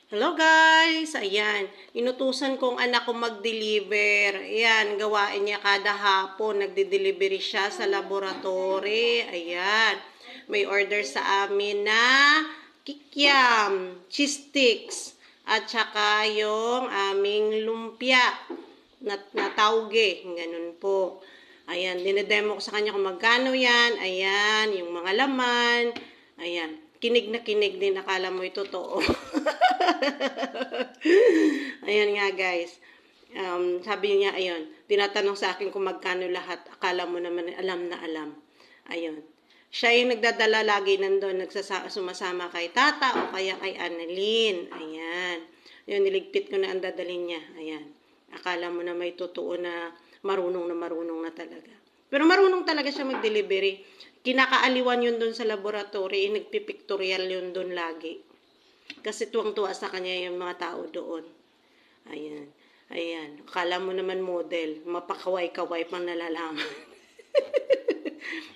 Hello guys! Ayan, inutusan kong anak ko mag-deliver. Ayan, gawain niya kada hapon. Nagde-delivery siya sa laboratory. Ayan, may order sa amin na kikiam, cheese sticks, at saka yung aming lumpia na tauge. Ganun po. Ayan, dinedemo ko sa kanya kung magkano yan. Ayan, yung mga laman. Ayan, kinig na kinig din. Akala mo ito totoo. Ayan nga guys. Sabi niya, ayun, tinatanong sa akin kung magkano lahat. Akala mo naman alam na alam. Ayun. Siya yung nagdadala lagi nandun, sumasama kay tata o kaya kay Annalyn. Ayan. Yun, niligpit ko na ang dadalhin niya. Ayan. Akala mo na may totoo na marunong na talaga. Pero marunong talaga siya mag-delivery. Kinakaaliwan yun dun sa laboratory. Nagpipictorial yun dun lagi. Kasi tuwang-tuwa sa kanya yung mga tao doon. Ayan. Ayan. Akala mo naman model. Mapakaway-kaway pang nalalaman.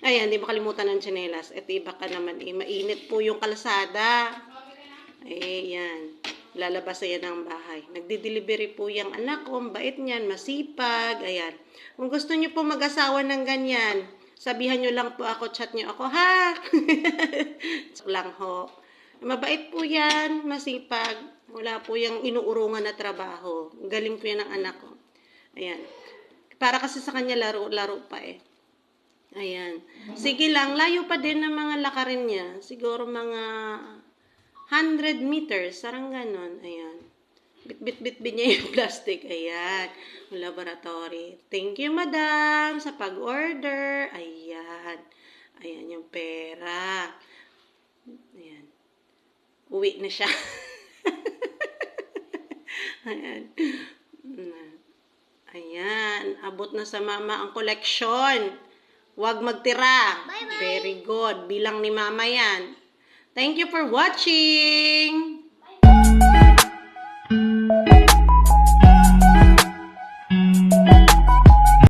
Ayan, di makalimutan ng tsinelas. At iba ka naman, mainit po yung kalsada. Ayan. Lalabas na yan ng bahay. Nagdi-delivery po yung anak ko. Ang bait niyan, masipag. Ayan. Kung gusto niyo po mag-asawa ng ganyan, sabihan niyo lang po ako, chat niyo ako, ha? Lang ho. Mabait po yan, masipag. Wala po yung inuurungan na trabaho. Galing po yan ng anak ko. Ayan. Para kasi sa kanya laro-laro pa eh. Ayan. Sige lang, layo pa din ng mga lakarin niya. Siguro mga 100 meters. Sarang ganon. Ayan. Bit-bit niya yung plastic. Ayan. Laboratory. Thank you, madam, sa pag-order. Ayan. Ayan yung pera. Ayan. Uwi na siya. Ayan. Ayan. Abot na sa mama ang koleksyon. Huwag magtira. Bye-bye. Very good. Bilang ni mama yan. Thank you for watching.